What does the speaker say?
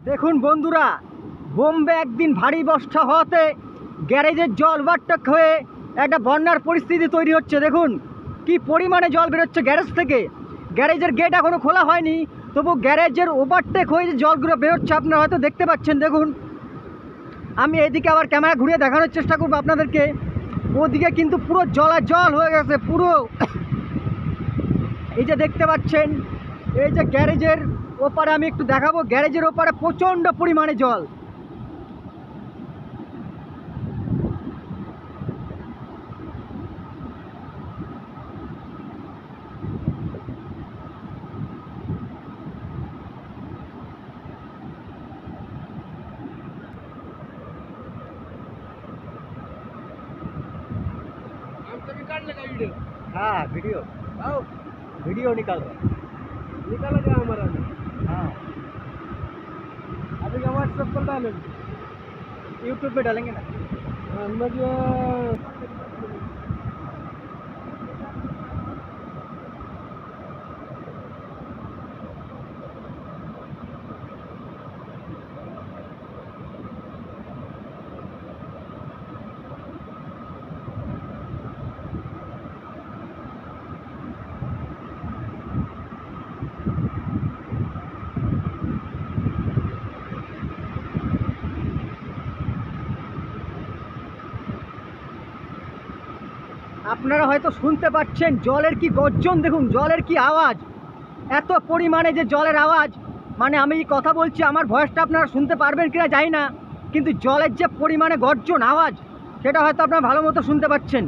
দেখুন বন্ধুরা, বোম্বে একদিন ভারী বর্ষা হওয়াতে গ্যারেজের জল ওভারটেক হয়ে একটা বন্যার পরিস্থিতি তৈরি হচ্ছে। দেখুন কি পরিমাণে জল বেরোচ্ছে গ্যারেজ থেকে। গ্যারেজের গেট এখনও খোলা হয়নি, তবু গ্যারেজের ওভারটেক হয়ে যে জলগুলো বেরোচ্ছে আপনারা হয়তো দেখতে পাচ্ছেন। দেখুন, আমি এদিকে আবার ক্যামেরা ঘুরিয়ে দেখানোর চেষ্টা করবো আপনাদেরকে। ওদিকে কিন্তু পুরো জল হয়ে গেছে পুরো। এই যে দেখতে পাচ্ছেন, এই যে গ্যারেজের ওপারে আমি একটু দেখাবো, গ্যারেজের ওপারে প্রচণ্ড পরিমাণে জল। हाँ वीडियो वीडियो निकाल रहा निकाला गया हमारा में। हाँ, अभी व्हाट्सएप पर डालेंगे। यूट्यूब पे डालेंगे ना। मुझे আপনারা হয়তো শুনতে পাচ্ছেন জলের কি গর্জন, দেখুন জলের কি আওয়াজ, এত পরিমাণে যে জলের আওয়াজ। মানে আমি কথা বলছি, আমার ভয়েসটা আপনারা শুনতে পারবেন কিনা জানি না, কিন্তু জলের যে পরিমাণে গর্জন আওয়াজ সেটা হয়তো আপনারা ভালো মতো শুনতে পাচ্ছেন।